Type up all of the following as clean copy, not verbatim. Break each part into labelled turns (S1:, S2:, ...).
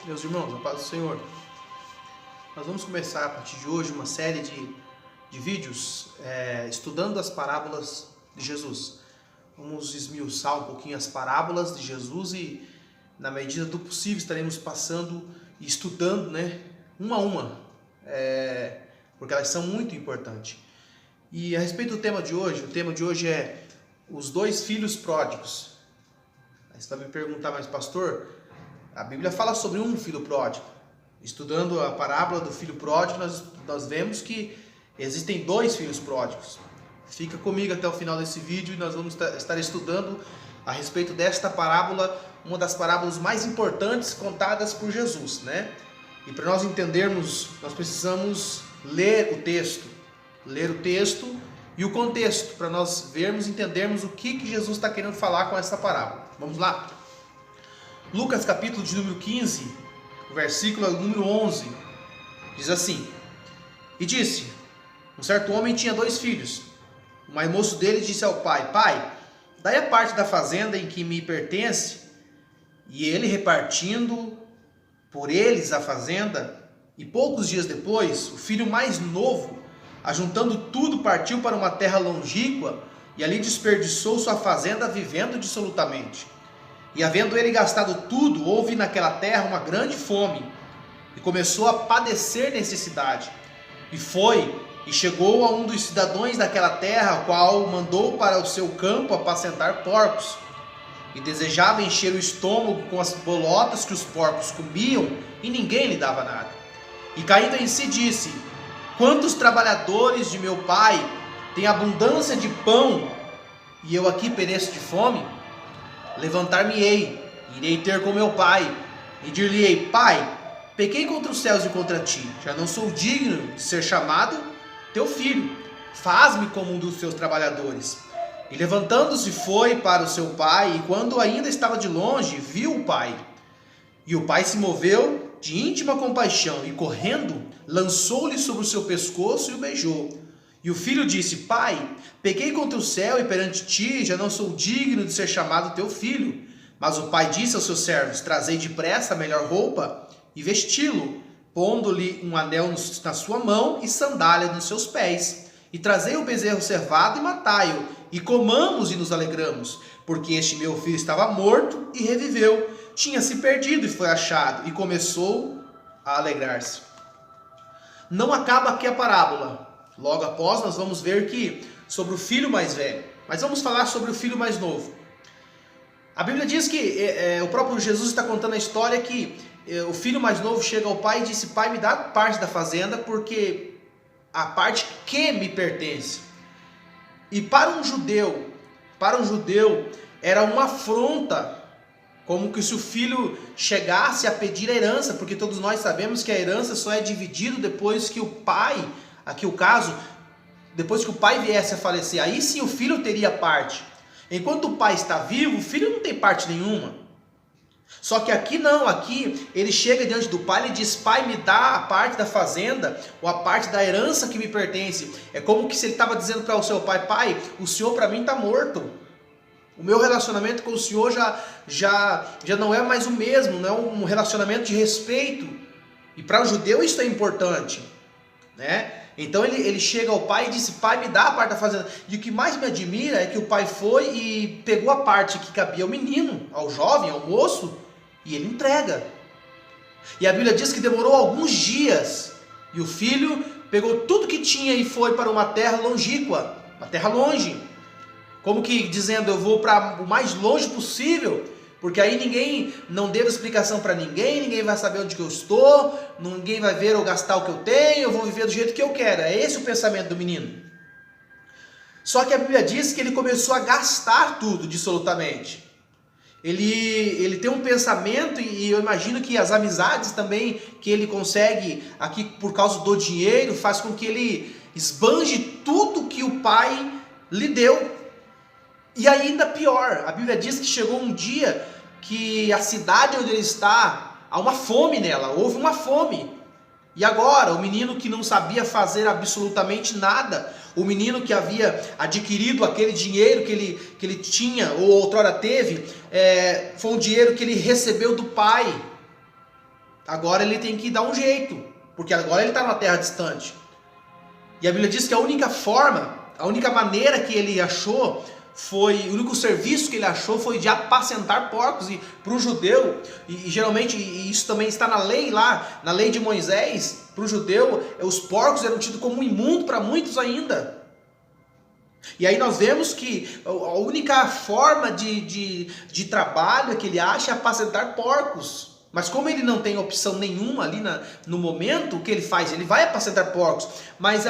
S1: Meus irmãos, a paz do Senhor. Nós vamos começar a partir de hoje uma série de vídeos estudando as parábolas de Jesus. Vamos esmiuçar um pouquinho as parábolas de Jesus e, na medida do possível, estaremos passando e estudando, uma a uma, porque elas são muito importantes. E a respeito do tema de hoje, o tema de hoje é os dois filhos pródigos. Aí você vai me perguntar, mas pastor, a Bíblia fala sobre um filho pródigo. Estudando a parábola do filho pródigo, nós vemos que existem dois filhos pródigos. Fica comigo até o final desse vídeo e nós vamos estar estudando a respeito desta parábola, uma das parábolas mais importantes contadas por Jesus, E para nós entendermos, nós precisamos ler o texto e o contexto, para nós vermos e entendermos o que Jesus está querendo falar com essa parábola. Vamos lá? Lucas capítulo de número 15, versículo número 11, diz assim: E disse, um certo homem tinha dois filhos. O mais moço deles disse ao pai: Pai, dai a parte da fazenda em que me pertence. E ele, repartindo por eles a fazenda, e poucos dias depois, o filho mais novo, ajuntando tudo, partiu para uma terra longínqua, e ali desperdiçou sua fazenda, vivendo dissolutamente. E havendo ele gastado tudo, houve naquela terra uma grande fome, e começou a padecer necessidade. E foi, e chegou a um dos cidadãos daquela terra, o qual mandou para o seu campo apacentar porcos. E desejava encher o estômago com as bolotas que os porcos comiam, e ninguém lhe dava nada. E caindo em si disse: Quantos trabalhadores de meu pai têm abundância de pão, e eu aqui pereço de fome? Levantar-me-ei, irei ter com meu pai, e dir-lhe-ei: Pai, pequei contra os céus e contra ti, já não sou digno de ser chamado teu filho, faz-me como um dos seus trabalhadores. E levantando-se foi para o seu pai, e quando ainda estava de longe, viu o pai. E o pai se moveu de íntima compaixão, e correndo, lançou-lhe sobre o seu pescoço e o beijou. E o filho disse: Pai, pequei contra o céu e perante ti, já não sou digno de ser chamado teu filho. Mas o pai disse aos seus servos: Trazei depressa a melhor roupa e vesti-lo, pondo-lhe um anel na sua mão e sandália nos seus pés. E trazei o bezerro cevado e matai-o, e comamos e nos alegramos, porque este meu filho estava morto e reviveu, tinha se perdido e foi achado, e começou a alegrar-se. Não acaba aqui a parábola. Logo após nós vamos ver que sobre o filho mais velho, mas vamos falar sobre o filho mais novo. A Bíblia diz que o próprio Jesus está contando a história que o filho mais novo chega ao pai e disse: Pai, me dá parte da fazenda, porque a parte que me pertence. E para um judeu era uma afronta, como que se o filho chegasse a pedir a herança, porque todos nós sabemos que a herança só é dividida depois que o pai, aqui o caso, depois que o pai viesse a falecer, aí sim o filho teria parte. Enquanto o pai está vivo, o filho não tem parte nenhuma. Só que aqui não, aqui ele chega diante do pai e diz: Pai, me dá a parte da fazenda, ou a parte da herança que me pertence. É como que se ele estava dizendo para o seu pai: Pai, o senhor para mim está morto. O meu relacionamento com o senhor já não é mais o mesmo, não é um relacionamento de respeito. E para o judeu isso é importante, Então ele chega ao pai e disse: Pai, me dá a parte da fazenda. E o que mais me admira é que o pai foi e pegou a parte que cabia ao menino, ao jovem, ao moço, e ele entrega. E a Bíblia diz que demorou alguns dias, e o filho pegou tudo que tinha e foi para uma terra longínqua, uma terra longe, como que dizendo: eu vou para o mais longe possível, porque aí ninguém, não devo explicação para ninguém vai saber onde que eu estou, ninguém vai ver ou gastar o que eu tenho, eu vou viver do jeito que eu quero. É esse o pensamento do menino. Só que a Bíblia diz que ele começou a gastar tudo dissolutamente. Ele tem um pensamento, e eu imagino que as amizades também que ele consegue aqui por causa do dinheiro, faz com que ele esbanje tudo que o pai lhe deu. E ainda pior, a Bíblia diz que chegou um dia que a cidade onde ele está, há uma fome nela, houve uma fome. E agora, o menino que não sabia fazer absolutamente nada, o menino que havia adquirido aquele dinheiro que ele tinha, ou outrora teve, foi um dinheiro que ele recebeu do pai. Agora ele tem que dar um jeito, porque agora ele está numa terra distante. E a Bíblia diz que a única maneira que ele achou o único serviço que ele achou foi de apacentar porcos. E para o judeu, e geralmente isso também está na lei lá, na lei de Moisés, para o judeu, os porcos eram tidos como imundo para muitos ainda. E aí nós vemos que a única forma de trabalho que ele acha é apacentar porcos. Mas como ele não tem opção nenhuma ali no momento, o que ele faz? Ele vai apacentar porcos. Mas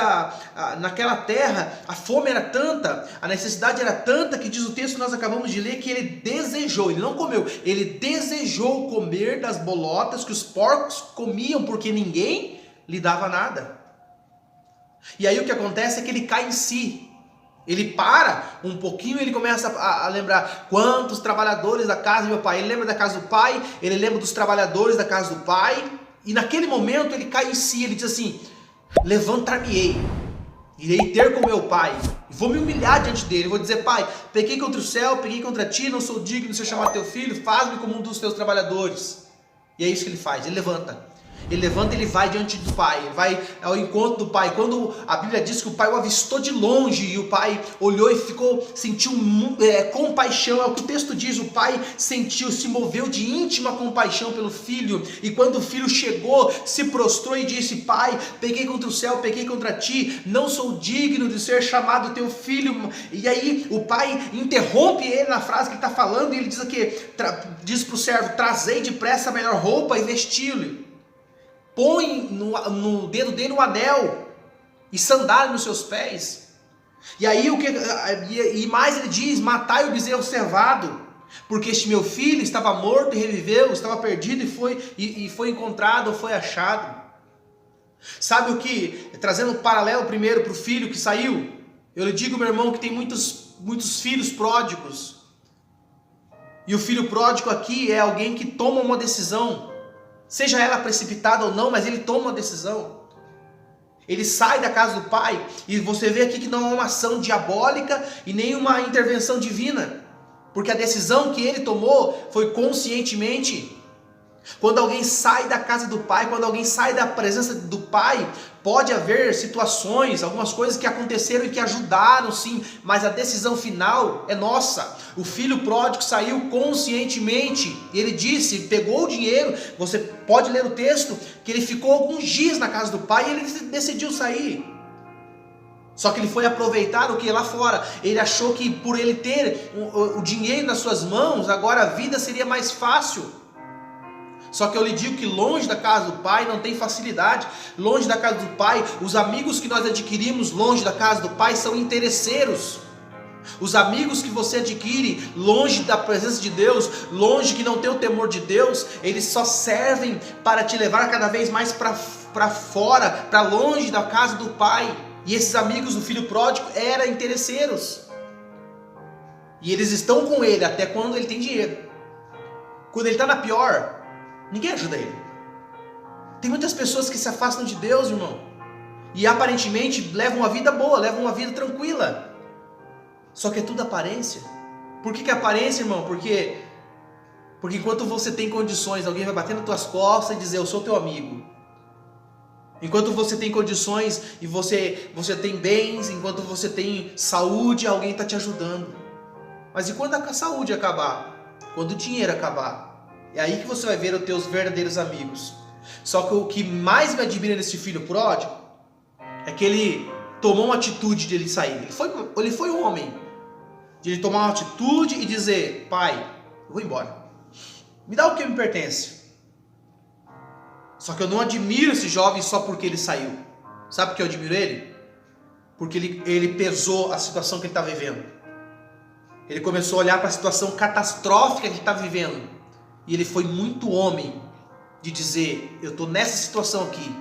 S1: naquela terra, a fome era tanta, a necessidade era tanta, que diz o texto que nós acabamos de ler, que ele desejou, ele não comeu, ele desejou comer das bolotas que os porcos comiam, porque ninguém lhe dava nada. E aí o que acontece é que ele cai em si. Ele para um pouquinho e ele começa a lembrar quantos trabalhadores da casa do meu pai. Ele lembra da casa do pai, ele lembra dos trabalhadores da casa do pai. E naquele momento ele cai em si, ele diz assim: levantar-me-ei, irei ter com meu pai, vou me humilhar diante dele, vou dizer: pai, pequei contra o céu, pequei contra ti, não sou digno de ser chamado teu filho, faz-me como um dos teus trabalhadores. E é isso que ele faz, ele levanta. Ele levanta e ele vai diante do pai, ele vai ao encontro do pai. Quando a Bíblia diz que o pai o avistou de longe e o pai olhou e sentiu compaixão, é o que o texto diz, o pai se moveu de íntima compaixão pelo filho. E quando o filho chegou, se prostrou e disse: pai, pequei contra o céu, pequei contra ti, não sou digno de ser chamado teu filho. E aí o pai interrompe ele na frase que ele está falando e ele diz aqui, diz para o servo: trazei depressa a melhor roupa e vesti-lo. Põe no dedo dele um anel e sandália nos seus pés. E aí e mais ele diz: matai o bezerro cevado, porque este meu filho estava morto e reviveu, estava perdido e foi encontrado, foi achado. Sabe o que? Trazendo um paralelo primeiro para o filho que saiu, eu lhe digo, meu irmão, que tem muitos filhos pródigos. E o filho pródigo aqui é alguém que toma uma decisão, seja ela precipitada ou não, mas ele toma uma decisão. Ele sai da casa do pai, e você vê aqui que não é uma ação diabólica e nem uma intervenção divina, porque a decisão que ele tomou foi conscientemente. Quando alguém sai da casa do pai, quando alguém sai da presença do pai, pode haver situações, algumas coisas que aconteceram e que ajudaram sim, mas a decisão final é nossa. O filho pródigo saiu conscientemente, ele disse, pegou o dinheiro, você pode ler o texto, que ele ficou alguns dias na casa do pai e ele decidiu sair. Só que ele foi aproveitar o que lá fora, ele achou que por ele ter o dinheiro nas suas mãos, agora a vida seria mais fácil. Só que eu lhe digo que longe da casa do pai não tem facilidade. Longe da casa do pai, os amigos que nós adquirimos longe da casa do pai são interesseiros. Os amigos que você adquire longe da presença de Deus, longe que não tem o temor de Deus, eles só servem para te levar cada vez mais para fora, para longe da casa do pai. E esses amigos do filho pródigo eram interesseiros. E eles estão com ele até quando ele tem dinheiro. Quando ele está na pior, ninguém ajuda ele. Tem muitas pessoas que se afastam de Deus, irmão, e aparentemente levam uma vida boa, levam uma vida tranquila. Só que é tudo aparência. Por que é aparência, irmão? Porque enquanto você tem condições, alguém vai bater nas tuas costas e dizer: eu sou teu amigo. Enquanto você tem condições e você tem bens, enquanto você tem saúde, alguém está te ajudando. Mas e quando a saúde acabar? Quando o dinheiro acabar? É aí que você vai ver os teus verdadeiros amigos. Só que o que mais me admira nesse filho pródigo é que ele tomou uma atitude de ele sair. Ele foi um homem de ele tomar uma atitude e dizer: pai, eu vou embora, me dá o que me pertence. Só que eu não admiro esse jovem só porque ele saiu. Sabe por que eu admiro ele? Porque ele pesou a situação que ele está vivendo. Ele começou a olhar para a situação catastrófica que ele está vivendo. E ele foi muito homem de dizer: eu estou nessa situação aqui,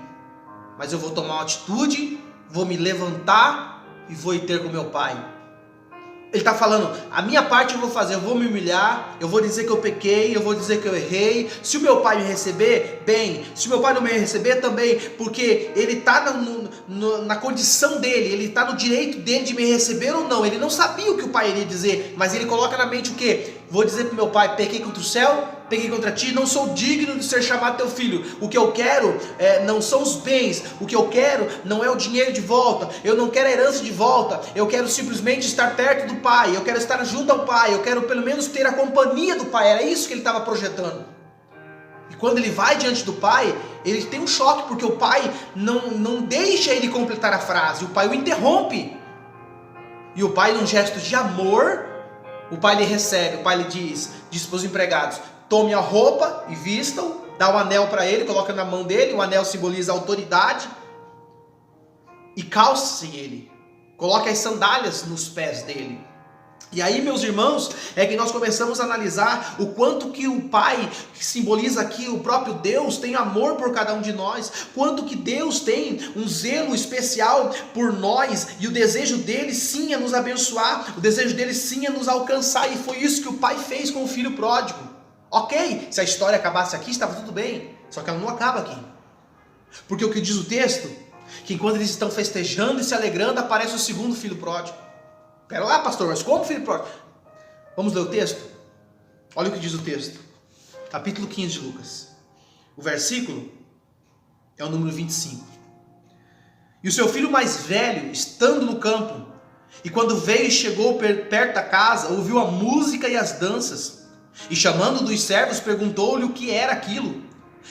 S1: mas eu vou tomar uma atitude, vou me levantar e vou ir ter com meu pai. Ele está falando: a minha parte eu vou fazer, eu vou me humilhar, eu vou dizer que eu pequei, eu vou dizer que eu errei. Se o meu pai me receber, bem. Se o meu pai não me receber, também. Porque ele está na condição dele, ele está no direito dele de me receber ou não. Ele não sabia o que o pai iria dizer, mas ele coloca na mente o quê? Vou dizer para o meu pai: pequei contra o céu, peguei contra ti, não sou digno de ser chamado teu filho. O que eu quero não são os bens, o que eu quero não é o dinheiro de volta, eu não quero a herança de volta, eu quero simplesmente estar perto do pai, eu quero estar junto ao pai, eu quero pelo menos ter a companhia do pai. Era isso que ele estava projetando. E quando ele vai diante do pai, ele tem um choque, porque o pai não deixa ele completar a frase, o pai o interrompe. E o pai, num gesto de amor, o pai lhe recebe, o pai lhe diz para os empregados: tome a roupa e vistam, dá o anel para ele, coloca na mão dele, o anel simboliza a autoridade, e calce ele, coloque as sandálias nos pés dele. E aí, meus irmãos, é que nós começamos a analisar o quanto que o Pai, que simboliza aqui o próprio Deus, tem amor por cada um de nós, quanto que Deus tem um zelo especial por nós, e o desejo dele sim é nos abençoar, o desejo dele sim é nos alcançar, e foi isso que o Pai fez com o filho pródigo. Ok, se a história acabasse aqui, estava tudo bem, só que ela não acaba aqui, porque o que diz o texto, que enquanto eles estão festejando e se alegrando, aparece o segundo filho pródigo. Pera lá, pastor, mas como filho pródigo? Vamos ler o texto? Olha o que diz o texto. Capítulo 15 de Lucas. O versículo é o número 25. E o seu filho mais velho, estando no campo, e quando veio e chegou perto da casa, ouviu a música e as danças, e chamando dos servos, perguntou-lhe o que era aquilo.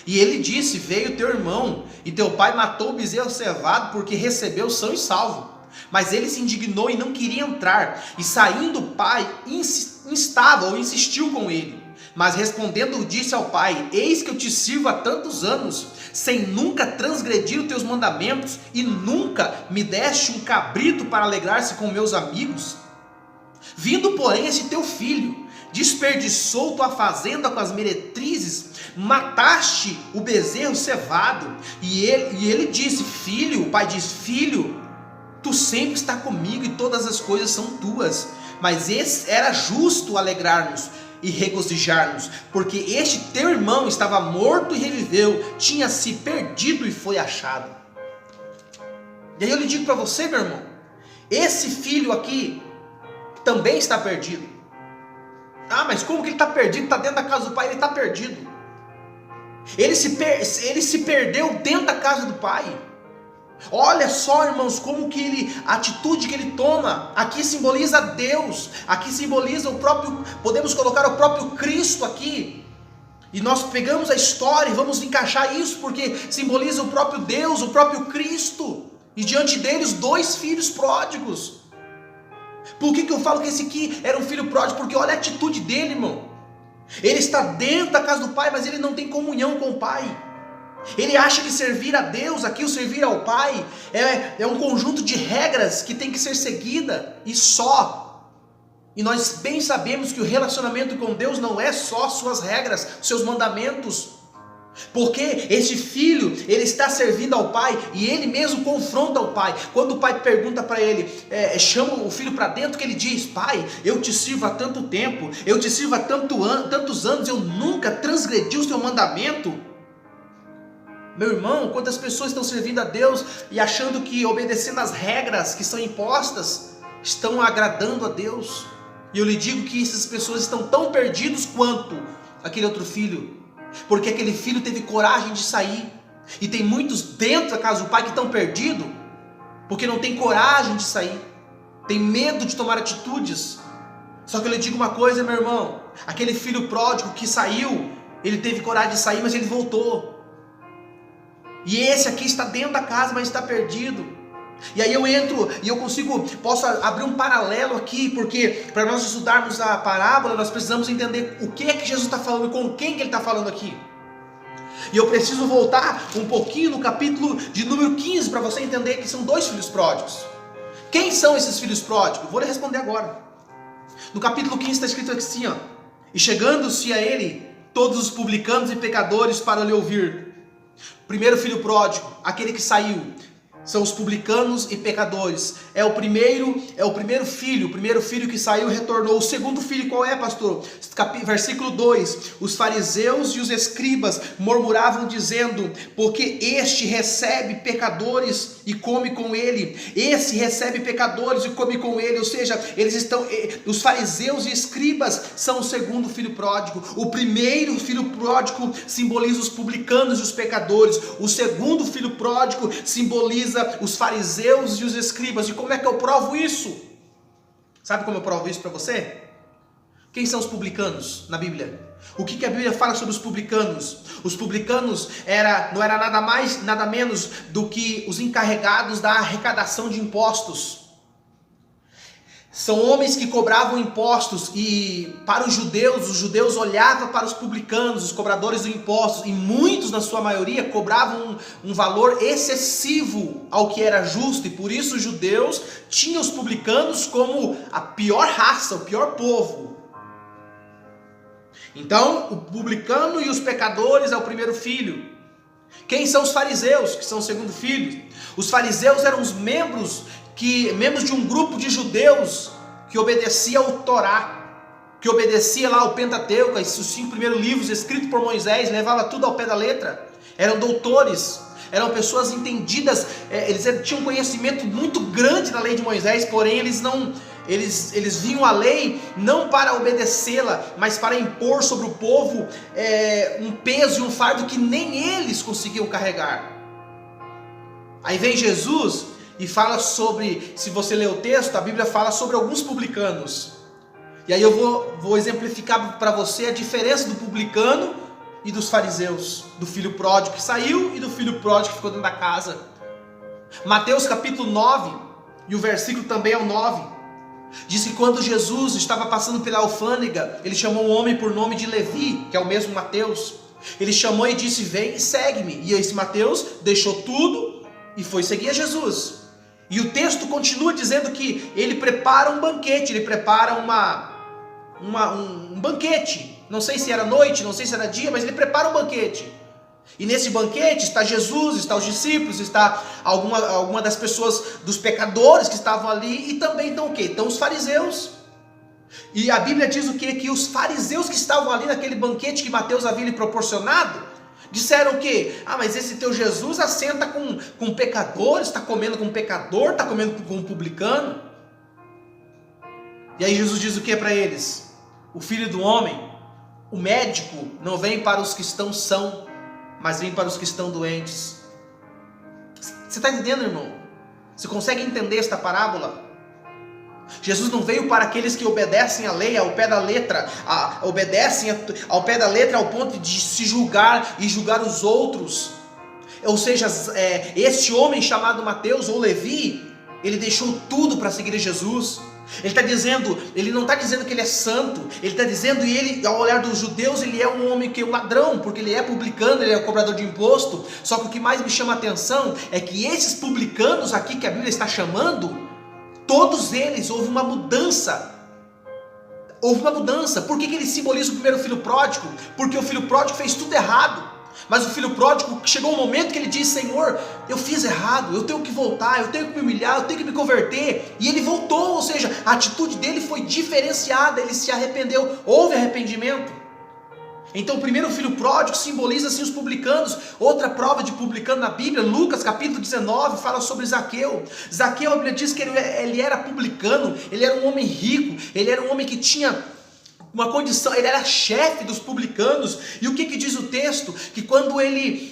S1: E ele disse: veio teu irmão, e teu pai matou o bezerro cevado, porque recebeu são e salvo. Mas ele se indignou e não queria entrar, e saindo o pai, insistiu com ele. Mas respondendo disse ao pai: eis que eu te sirvo há tantos anos, sem nunca transgredir os teus mandamentos, e nunca me deste um cabrito para alegrar-se com meus amigos. Vindo porém esse teu filho, desperdiçou tua fazenda com as meretrizes, mataste o bezerro cevado. E ele disse: filho, o pai diz: filho, tu sempre está comigo e todas as coisas são tuas. Mas era justo alegrar-nos e regozijar-nos, porque este teu irmão estava morto e reviveu, tinha se perdido e foi achado. E aí eu lhe digo para você, meu irmão, esse filho aqui também está perdido. Ah, mas como que ele está perdido? Está dentro da casa do pai, ele está perdido. Ele se perdeu dentro da casa do pai. Olha só, irmãos, como que a atitude que ele toma, aqui simboliza Deus, aqui simboliza o próprio, podemos colocar o próprio Cristo aqui, e nós pegamos a história e vamos encaixar isso, porque simboliza o próprio Deus, o próprio Cristo, e diante dele os dois filhos pródigos. Por que eu falo que esse aqui era um filho pródigo? Porque olha a atitude dele, irmão, ele está dentro da casa do pai, mas ele não tem comunhão com o pai. Ele acha que servir a Deus, aqui o servir ao Pai, é um conjunto de regras que tem que ser seguida, e só. E nós bem sabemos que o relacionamento com Deus não é só suas regras, seus mandamentos. Porque esse filho, ele está servindo ao pai, e ele mesmo confronta o pai. Quando o pai pergunta para ele, chama o filho para dentro, que ele diz: pai, eu te sirvo há tanto tempo, eu te sirvo há tantos anos, eu nunca transgredi o teu mandamento. Meu irmão, quantas pessoas estão servindo a Deus e achando que obedecendo as regras que são impostas estão agradando a Deus? E eu lhe digo que essas pessoas estão tão perdidos quanto aquele outro filho, porque aquele filho teve coragem de sair, e tem muitos dentro da casa do pai que estão perdidos porque não tem coragem de sair, tem medo de tomar atitudes. Só que eu lhe digo uma coisa, meu irmão, aquele filho pródigo que saiu, ele teve coragem de sair, mas ele voltou. E esse aqui está dentro da casa, mas está perdido. E aí eu entro e posso abrir um paralelo aqui, porque para nós estudarmos a parábola, nós precisamos entender o que é que Jesus está falando, com quem que ele está falando aqui. E eu preciso voltar um pouquinho no capítulo de número 15, para você entender que são dois filhos pródigos. Quem são esses filhos pródigos? Vou lhe responder agora. No capítulo 15 está escrito assim, ó: e chegando-se a ele, todos os publicanos e pecadores para lhe ouvir. Primeiro filho pródigo, aquele que saiu, são os publicanos e pecadores. É o primeiro filho que saiu e retornou. O segundo filho qual é, pastor? versículo 2: os fariseus e os escribas murmuravam dizendo, porque este recebe pecadores e come com ele, esse recebe pecadores e come com ele. Ou seja, os fariseus e escribas são o segundo filho pródigo. O primeiro filho pródigo simboliza os publicanos e os pecadores, o segundo filho pródigo simboliza os fariseus e os escribas. E como é que eu provo isso? Sabe como eu provo isso para você? Quem são os publicanos na Bíblia? O que a Bíblia fala sobre os publicanos? Os publicanos não era nada mais, nada menos do que os encarregados da arrecadação de impostos. São homens que cobravam impostos, e para os judeus olhavam para os publicanos, os cobradores de impostos, e muitos, na sua maioria, cobravam um valor excessivo ao que era justo, e por isso os judeus tinham os publicanos como a pior raça, o pior povo. Então, o publicano e os pecadores é o primeiro filho. Quem são os fariseus, que são o segundo filho? Os fariseus eram os membros de um grupo de judeus que obedecia ao Torá, que obedecia lá ao Pentateuco, os 5 primeiros livros escritos por Moisés, levava tudo ao pé da letra. Eram doutores, eram pessoas entendidas, eles tinham um conhecimento muito grande da lei de Moisés, porém eles viam a lei não para obedecê-la, mas para impor sobre o povo um peso e um fardo que nem eles conseguiam carregar. Aí vem Jesus e fala sobre, se você ler o texto, a Bíblia fala sobre alguns publicanos. E aí eu vou exemplificar para você a diferença do publicano e dos fariseus, do filho pródigo que saiu e do filho pródigo que ficou dentro da casa. Mateus capítulo 9, e o versículo também é o 9, diz que quando Jesus estava passando pela alfândega, ele chamou um homem por nome de Levi, que é o mesmo Mateus. Ele chamou e disse, vem e segue-me. E esse Mateus deixou tudo e foi seguir a Jesus. E o texto continua dizendo que ele prepara um banquete, ele prepara um banquete. Não sei se era noite, não sei se era dia, mas ele prepara um banquete. E nesse banquete está Jesus, está os discípulos, está alguma das pessoas, dos pecadores que estavam ali, e também estão o quê? Estão os fariseus. E a Bíblia diz o quê? Que os fariseus que estavam ali naquele banquete que Mateus havia lhe proporcionado, disseram o quê? Mas esse teu Jesus assenta com pecadores, está comendo com pecador, está comendo com publicano. E aí Jesus diz o que para eles? O Filho do Homem, o médico, não vem para os que estão sãos, mas vem para os que estão doentes. Você está entendendo, irmão? Você consegue entender esta parábola? Jesus não veio para aqueles que obedecem a lei ao pé da letra, obedecem ao pé da letra ao ponto de se julgar e julgar os outros. Ou seja, este homem chamado Mateus ou Levi, ele deixou tudo para seguir a Jesus. Ele não está dizendo que ele é santo, ele está dizendo, e ele, ao olhar dos judeus, ele é um homem que é um ladrão, porque ele é publicano, ele é cobrador de imposto. Só que o que mais me chama a atenção é que esses publicanos aqui que a Bíblia está chamando, todos eles houve uma mudança. Por que ele simboliza o primeiro filho pródigo? Porque o filho pródigo fez tudo errado. Mas o filho pródigo, chegou um momento que ele diz, Senhor, eu fiz errado, eu tenho que voltar, eu tenho que me humilhar, eu tenho que me converter. E ele voltou, ou seja, a atitude dele foi diferenciada, ele se arrependeu, houve arrependimento. Então o primeiro filho pródigo simboliza assim os publicanos. Outra prova de publicano na Bíblia, Lucas capítulo 19, fala sobre Zaqueu. Zaqueu, a Bíblia diz que ele era publicano, ele era um homem rico, ele era um homem que tinha uma condição, ele era chefe dos publicanos. E o que diz o texto? Que quando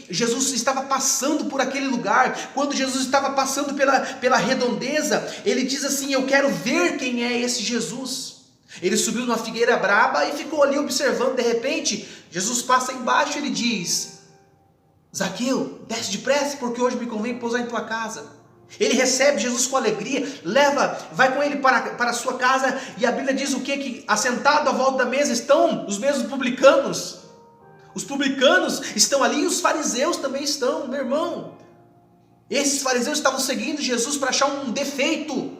S1: Jesus estava passando por aquele lugar, quando Jesus estava passando pela redondeza, ele diz assim, eu quero ver quem é esse Jesus. Ele subiu numa figueira braba e ficou ali observando. De repente, Jesus passa embaixo e ele diz, Zaqueu, desce depressa, porque hoje me convém pousar em tua casa. Ele recebe Jesus com alegria, vai com ele para a sua casa, e a Bíblia diz o quê? Que assentado à volta da mesa estão os mesmos publicanos. Os publicanos estão ali e os fariseus também estão, meu irmão. Esses fariseus estavam seguindo Jesus para achar um defeito,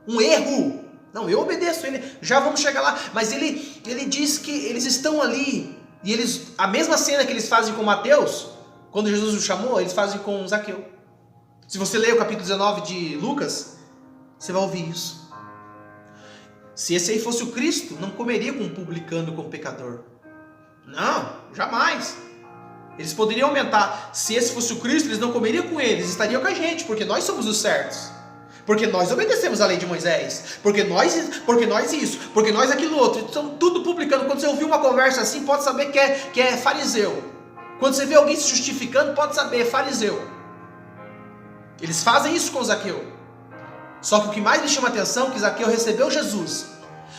S1: um erro. Não, eu obedeço ele, já vamos chegar lá. Mas ele diz que eles estão ali, e a mesma cena que eles fazem com Mateus, quando Jesus o chamou, eles fazem com Zaqueu. Se você ler o capítulo 19 de Lucas, você vai ouvir isso. Se esse aí fosse o Cristo, não comeria com um publicano, com um pecador. Não, jamais. Eles poderiam aumentar. Se esse fosse o Cristo, eles não comeriam com eles, estariam com a gente, porque nós somos os certos. Porque nós obedecemos a lei de Moisés. Porque nós isso, porque nós aquilo outro. Então, tudo publicano. Quando você ouvir uma conversa assim, pode saber que é fariseu. Quando você vê alguém se justificando, pode saber, é fariseu. Eles fazem isso com Zaqueu. Só que o que mais me chama a atenção é que Zaqueu recebeu Jesus.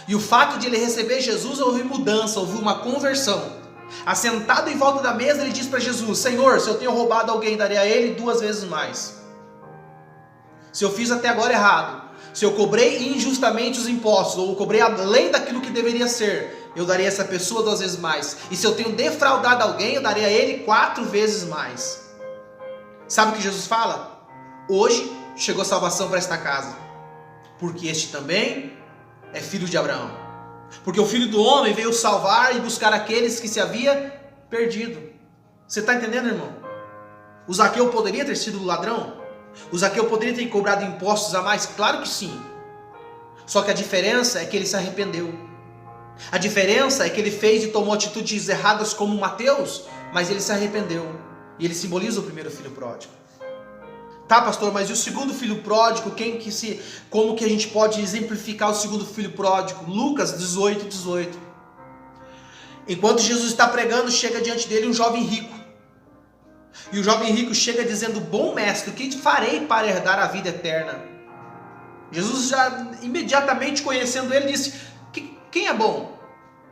S1: E o fato de ele receber Jesus, houve mudança, houve uma conversão. Assentado em volta da mesa, ele diz para Jesus: Senhor, se eu tenho roubado alguém, darei a ele 2 vezes mais. Se eu fiz até agora errado, se eu cobrei injustamente os impostos, ou cobrei além daquilo que deveria ser, eu darei a essa pessoa 2 vezes mais. E se eu tenho defraudado alguém, eu darei a ele 4 vezes mais. Sabe o que Jesus fala? Hoje chegou salvação para esta casa, porque este também é filho de Abraão. Porque o Filho do Homem veio salvar e buscar aqueles que se havia perdido. Você está entendendo, irmão? O Zaqueu poderia ter sido ladrão? O Zaqueu poderia ter cobrado impostos a mais? Claro que sim. Só que a diferença é que ele se arrependeu. A diferença é que ele fez e tomou atitudes erradas como Mateus, mas ele se arrependeu. E ele simboliza o primeiro filho pródigo. Tá, pastor, mas e o segundo filho pródigo? Como que a gente pode exemplificar o segundo filho pródigo? Lucas 18. Enquanto Jesus está pregando, chega diante dele um jovem rico. E o jovem rico chega dizendo: bom mestre, o que farei para herdar a vida eterna? Jesus, já imediatamente conhecendo ele, disse: quem é bom?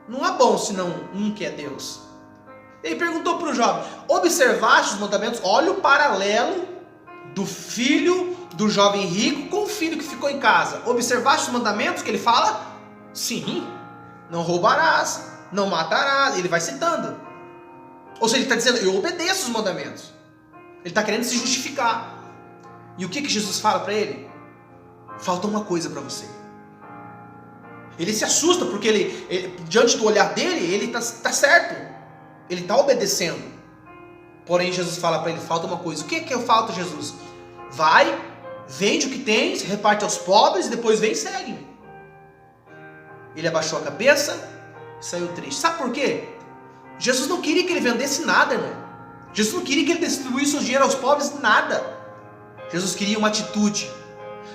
S1: Não há bom senão um que é Deus. Ele perguntou para o jovem: observaste os mandamentos? Olha o paralelo do filho do jovem rico com o filho que ficou em casa. Observaste os mandamentos que ele fala? Sim. Não roubarás, não matarás. Ele vai citando. Ou seja, ele está dizendo: eu obedeço os mandamentos. Ele está querendo se justificar. E o que Jesus fala para ele? Falta uma coisa para você. Ele se assusta porque ele, diante do olhar dele, ele está certo. Ele está obedecendo. Porém, Jesus fala para ele: falta uma coisa. O que eu falta, Jesus? Vai, vende o que tens, reparte aos pobres e depois vem e segue. Ele abaixou a cabeça e saiu triste. Sabe por quê? Jesus não queria que ele vendesse nada, irmão. Jesus não queria que ele distribuísse o dinheiro aos pobres, nada. Jesus queria uma atitude.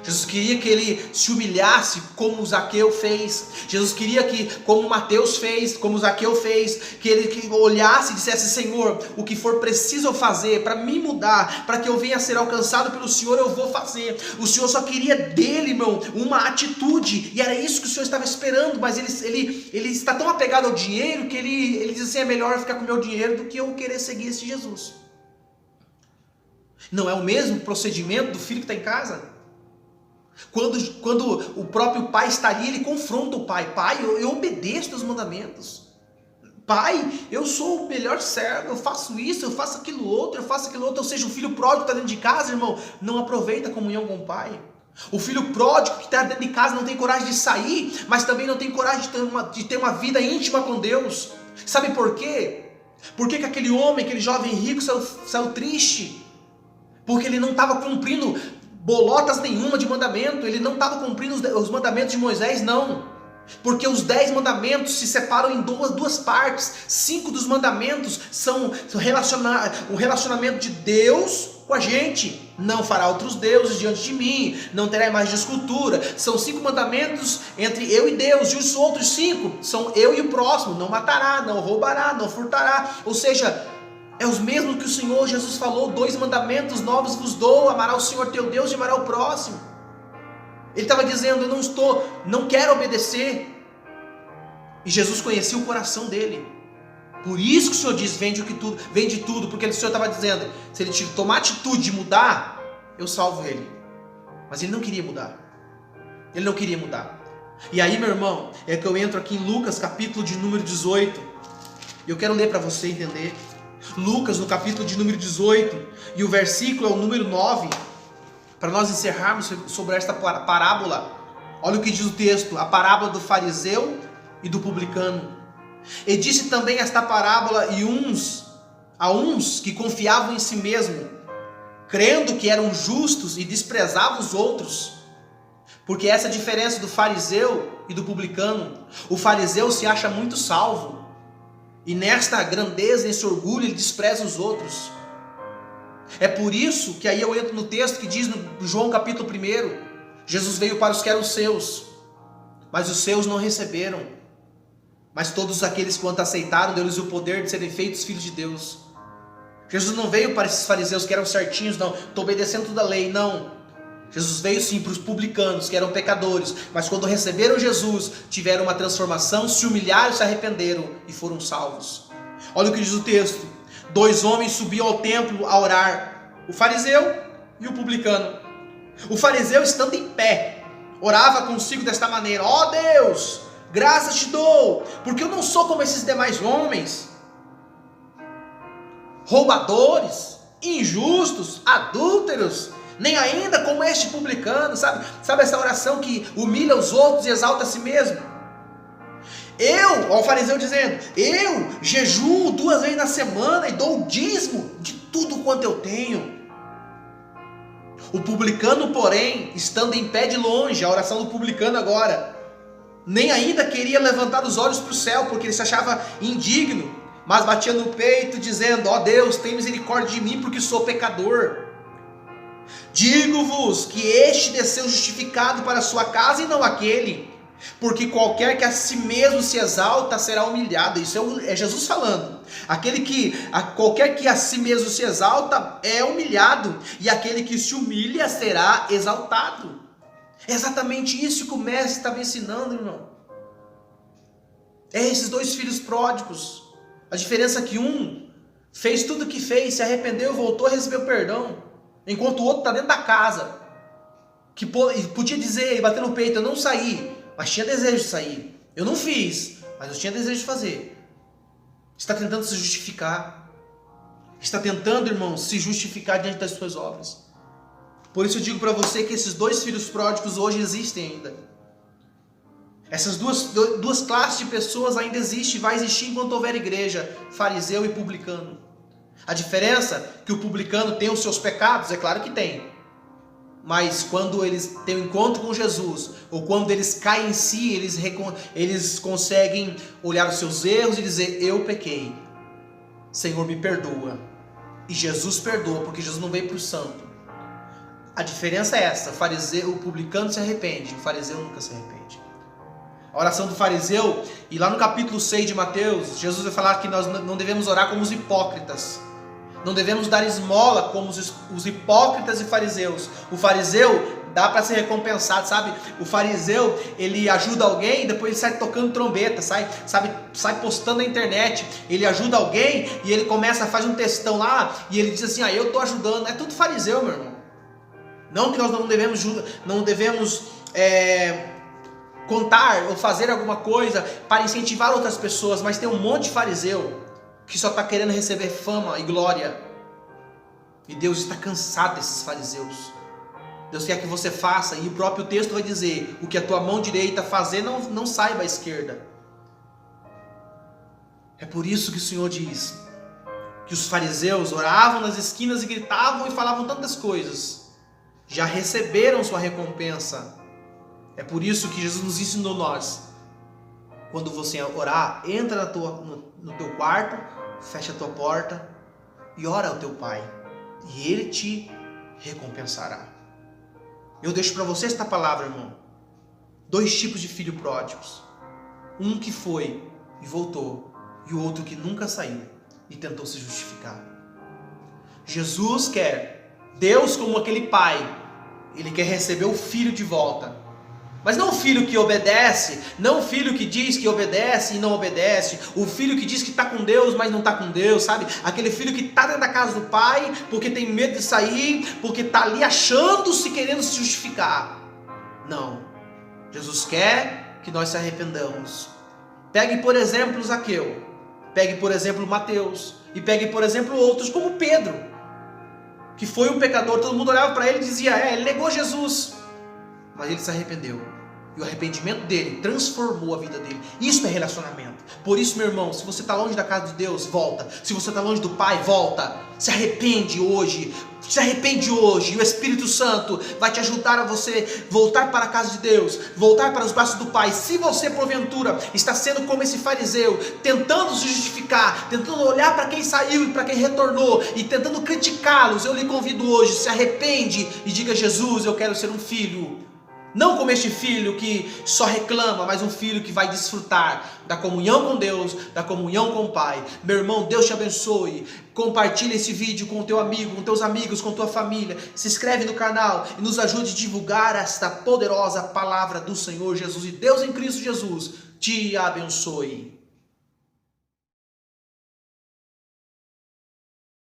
S1: Jesus queria que ele se humilhasse como Zaqueu fez. Jesus queria que, como Mateus fez, como Zaqueu fez, que ele olhasse e dissesse: Senhor, o que for preciso eu fazer para me mudar, para que eu venha a ser alcançado pelo Senhor, eu vou fazer. O Senhor só queria dele, irmão, uma atitude, e era isso que o Senhor estava esperando. Mas ele está tão apegado ao dinheiro que ele diz assim: é melhor ficar com o meu dinheiro do que eu querer seguir esse Jesus. Não é o mesmo procedimento do filho que está em casa? Quando o próprio pai está ali, ele confronta o pai: pai, eu obedeço os mandamentos. Pai, eu sou o melhor servo, eu faço isso, eu faço aquilo outro. Ou seja, o filho pródigo está dentro de casa, irmão, não aproveita a comunhão com o pai. O filho pródigo que está dentro de casa não tem coragem de sair, mas também não tem coragem de ter uma vida íntima com Deus. Sabe por quê? Por que aquele homem, aquele jovem rico saiu triste? Porque ele não estava cumprindo bolotas nenhuma de mandamento. Ele não estava cumprindo os mandamentos de Moisés, não. Porque os 10 mandamentos se separam em duas partes. 5 dos mandamentos são o relacionamento de Deus com a gente. Não fará outros deuses diante de mim, não terá imagem de escultura. São 5 mandamentos entre eu e Deus. E os outros 5 são eu e o próximo: não matará, não roubará, não furtará. Ou seja, é os mesmos que o Senhor Jesus falou: 2 mandamentos novos vos dou, amará o Senhor teu Deus e amará o próximo. Ele estava dizendo: eu não quero obedecer. E Jesus conhecia o coração dele. Por isso que o Senhor diz: vende tudo, porque o Senhor estava dizendo: se ele tomar atitude de mudar, eu salvo ele. Mas ele não queria mudar. Ele não queria mudar. E aí, meu irmão, é que eu entro aqui em Lucas, capítulo de número 18. E eu quero ler para você entender. Lucas, no capítulo de número 18, e o versículo é o número 9, para nós encerrarmos sobre esta parábola. Olha o que diz o texto: a parábola do fariseu e do publicano. E disse também esta parábola a uns que confiavam em si mesmo, crendo que eram justos e desprezavam os outros. Porque essa é a diferença do fariseu e do publicano, o fariseu se acha muito salvo. E nesta grandeza, nesse orgulho, ele despreza os outros. É por isso que aí eu entro no texto que diz no João capítulo 1, Jesus veio para os que eram seus, mas os seus não receberam. Mas todos aqueles que o aceitaram, deu-lhes o poder de serem feitos filhos de Deus. Jesus não veio para esses fariseus que eram certinhos, não, estou obedecendo toda a lei, não. Jesus veio sim para os publicanos, que eram pecadores, mas quando receberam Jesus, tiveram uma transformação, se humilharam, se arrependeram e foram salvos. Olha o que diz o texto: 2 homens subiam ao templo a orar, o fariseu e o publicano. O fariseu, estando em pé, orava consigo desta maneira: ó Deus, graças te dou, porque eu não sou como esses demais homens, roubadores, injustos, adúlteros, nem ainda como este publicano. Sabe essa oração que humilha os outros e exalta a si mesmo? Ó, o fariseu dizendo: eu jejuo 2 vezes na semana e dou o dízimo de tudo quanto eu tenho. O publicano, porém, estando em pé de longe, a oração do publicano agora, nem ainda queria levantar os olhos para o céu, porque ele se achava indigno, mas batia no peito dizendo: ó Deus, tem misericórdia de mim, porque sou pecador. Digo-vos que este desceu justificado para a sua casa e não aquele, porque qualquer que a si mesmo se exalta será humilhado. Isso é Jesus falando. Qualquer que a si mesmo se exalta é humilhado, e aquele que se humilha será exaltado. É exatamente isso que o mestre estava ensinando, irmão. É esses 2 filhos pródigos. A diferença é que um fez tudo o que fez, se arrependeu, voltou e recebeu perdão, enquanto o outro está dentro da casa, que podia dizer e bater no peito: eu não saí, mas tinha desejo de sair. Eu não fiz, mas eu tinha desejo de fazer. Está tentando se justificar. Está tentando, irmão, se justificar diante das suas obras. Por isso eu digo para você que esses 2 filhos pródigos hoje existem ainda. Essas duas classes de pessoas ainda existem e vai existir enquanto houver igreja: fariseu e publicano. A diferença é que o publicano tem os seus pecados, é claro que tem. Mas quando eles têm um encontro com Jesus, ou quando eles caem em si, eles conseguem olhar os seus erros e dizer: eu pequei, Senhor, me perdoa. E Jesus perdoa, porque Jesus não veio para o santo. A diferença é essa: o publicano se arrepende, o fariseu nunca se arrepende. A oração do fariseu, e lá no capítulo 6 de Mateus, Jesus vai falar que nós não devemos orar como os hipócritas. Não devemos dar esmola como os hipócritas e fariseus. O fariseu dá para ser recompensado, sabe? O fariseu, ele ajuda alguém e depois ele sai tocando trombeta, sai postando na internet. Ele ajuda alguém e ele faz um textão lá e ele diz assim: eu estou ajudando. É tudo fariseu, meu irmão. Não que nós não devemos contar ou fazer alguma coisa para incentivar outras pessoas, mas tem um monte de fariseu que só está querendo receber fama e glória. E Deus está cansado desses fariseus. Deus quer que você faça, e o próprio texto vai dizer: o que a tua mão direita fazer, não saiba a esquerda. É por isso que o Senhor diz que os fariseus oravam nas esquinas e gritavam e falavam tantas coisas, já receberam sua recompensa. É por isso que Jesus nos ensinou quando você orar, entra no teu quarto, fecha a tua porta e ora ao teu Pai, e Ele te recompensará. Eu deixo para você esta palavra, irmão. 2 tipos de filhos pródigos. Um que foi e voltou, e o outro que nunca saiu e tentou se justificar. Jesus quer, Deus como aquele pai, Ele quer receber o filho de volta. Mas não o filho que obedece, não o filho que diz que obedece e não obedece, o filho que diz que está com Deus, mas não está com Deus, sabe? Aquele filho que está dentro da casa do pai, porque tem medo de sair, porque está ali achando-se, querendo se justificar. Não. Jesus quer que nós se arrependamos. Pegue, por exemplo, Zaqueu, pegue, por exemplo, Mateus, e pegue, por exemplo, outros como Pedro, que foi um pecador. Todo mundo olhava para ele e dizia: ele negou Jesus. Mas ele se arrependeu. E o arrependimento dele transformou a vida dele. Isso é relacionamento. Por isso, meu irmão, se você está longe da casa de Deus, volta. Se você está longe do Pai, volta. Se arrepende hoje. Se arrepende hoje. E o Espírito Santo vai te ajudar a você voltar para a casa de Deus, voltar para os braços do Pai. Se você, porventura, está sendo como esse fariseu, tentando se justificar, tentando olhar para quem saiu e para quem retornou, e tentando criticá-los, eu lhe convido hoje, se arrepende e diga: Jesus, eu quero ser um filho. Não como este filho que só reclama, mas um filho que vai desfrutar da comunhão com Deus, da comunhão com o Pai. Meu irmão, Deus te abençoe. Compartilhe esse vídeo com o teu amigo, com teus amigos, com tua família. Se inscreve no canal e nos ajude a divulgar esta poderosa palavra do Senhor Jesus. E Deus em Cristo Jesus te abençoe.